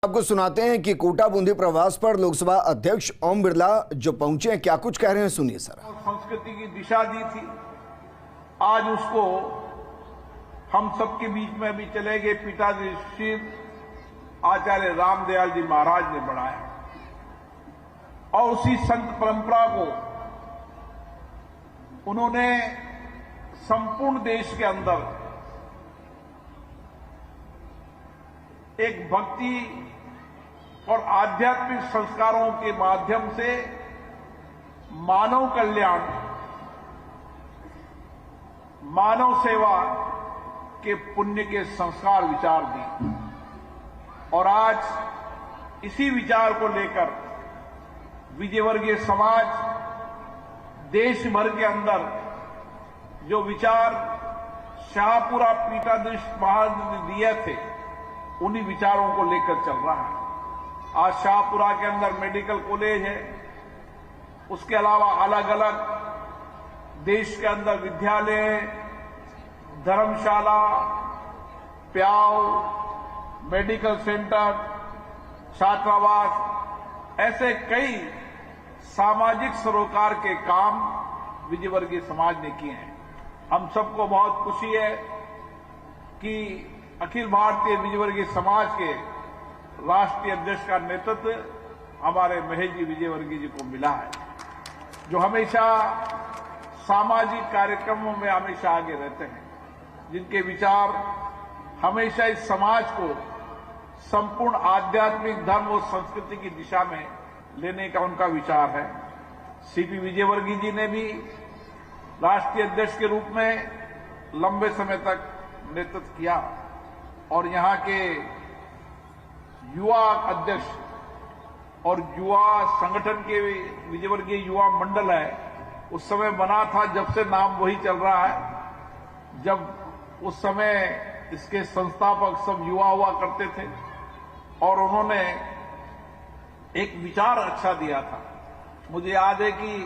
आपको सुनाते हैं कि कोटा बूंदी प्रवास पर लोकसभा अध्यक्ष ओम बिरला जो पहुंचे हैं, क्या कुछ कह रहे हैं, सुनिए सर। संस्कृति की दिशा दी थी, आज उसको हम सबके बीच में भी चले गए पिताजी श्री आचार्य रामदयाल जी महाराज ने बढ़ाया और उसी संत परंपरा को उन्होंने संपूर्ण देश के अंदर एक भक्ति और आध्यात्मिक संस्कारों के माध्यम से मानव कल्याण, मानव सेवा के पुण्य के संस्कार विचार दी। और आज इसी विचार को लेकर विजयवर्गीय समाज देश भर के अंदर जो विचार शाहपुरा पीठाधीश महाराज ने दिए थे, उन्हीं विचारों को लेकर चल रहा है। आज शाहपुरा के अंदर मेडिकल कॉलेज है, उसके अलावा अलग अलग देश के अंदर विद्यालय, धर्मशाला, प्याव, मेडिकल सेंटर, छात्रावास, ऐसे कई सामाजिक सरोकार के काम विजयवर्गीय समाज ने किए हैं। हम सबको बहुत खुशी है कि अखिल भारतीय विजयवर्गीय समाज के राष्ट्रीय अध्यक्ष का नेतृत्व हमारे महेश जी विजयवर्गीय जी को मिला है, जो हमेशा सामाजिक कार्यक्रमों में हमेशा आगे रहते हैं, जिनके विचार हमेशा इस समाज को संपूर्ण आध्यात्मिक धर्म और संस्कृति की दिशा में लेने का उनका विचार है। सीपी विजयवर्गीय जी ने भी राष्ट्रीय अध्यक्ष के रूप में लंबे समय तक नेतृत्व किया और यहां के युवा अध्यक्ष और युवा संगठन के विजयवर्गीय युवा मंडल है, उस समय बना था जब से नाम वही चल रहा है। जब उस समय इसके संस्थापक सब युवा हुआ करते थे और उन्होंने एक विचार अच्छा दिया था। मुझे याद है कि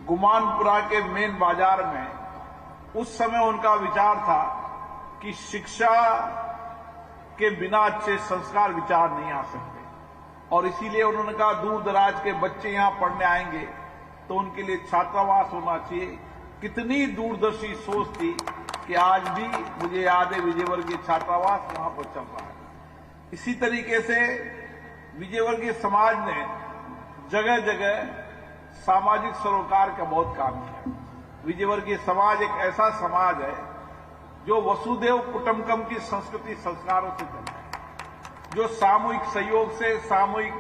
गुमानपुरा के मेन बाजार में उस समय उनका विचार था कि शिक्षा के बिना अच्छे संस्कार विचार नहीं आ सकते, और इसीलिए उन्होंने कहा दूर दराज के बच्चे यहां पढ़ने आएंगे तो उनके लिए छात्रावास होना चाहिए। कितनी दूरदर्शी सोच थी कि आज भी मुझे याद है विजयवर्गीय छात्रावास वहां पर चल रहा है। इसी तरीके से विजयवर्गीय समाज ने जगह जगह सामाजिक सरोकार का बहुत काम किया। विजयवर्गीय समाज एक ऐसा समाज है जो वसुदेव कुटुंबकम की संस्कृति संस्कारों से चलता है, जो सामूहिक सहयोग से सामूहिक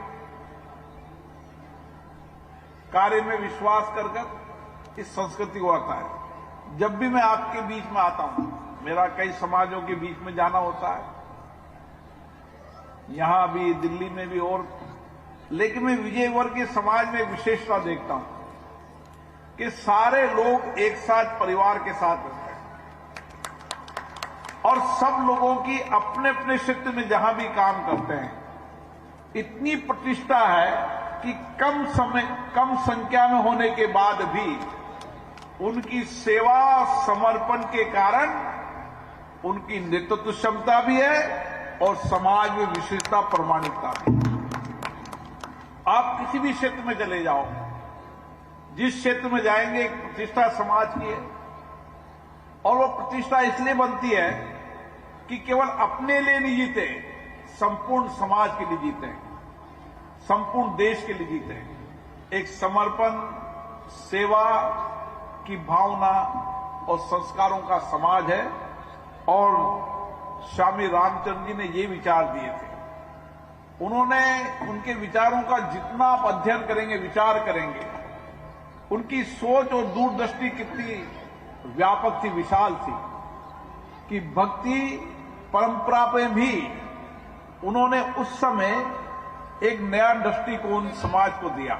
कार्य में विश्वास कर इस संस्कृति को आता है। जब भी मैं आपके बीच में आता हूं, मेरा कई समाजों के बीच में जाना होता है, यहां भी, दिल्ली में भी, और लेकिन मैं विजयवर्गीय समाज में विशेषता देखता हूं कि सारे लोग एक साथ परिवार के साथ रहते हैं और सब लोगों की अपने अपने क्षेत्र में जहां भी काम करते हैं, इतनी प्रतिष्ठा है कि कम संख्या में होने के बाद भी उनकी सेवा समर्पण के कारण उनकी नेतृत्व क्षमता भी है और समाज में विशेषता प्रमाणिकता भी। आप किसी भी क्षेत्र में चले जाओ, जिस क्षेत्र में जाएंगे एक प्रतिष्ठा समाज की है, और वो प्रतिष्ठा इसलिए बनती है कि केवल अपने लिए नहीं जीते, संपूर्ण समाज के लिए जीते हैं, संपूर्ण देश के लिए जीते हैं। एक समर्पण, सेवा की भावना और संस्कारों का समाज है। और स्वामी रामचंद्र जी ने ये विचार दिए थे। उन्होंने उनके विचारों का जितना आप अध्ययन करेंगे, विचार करेंगे, उनकी सोच और दूरदृष्टि कितनी व्यापक थी, विशाल थी, कि भक्ति परंपरा पे भी उन्होंने उस समय एक नया दृष्टिकोण समाज को दिया।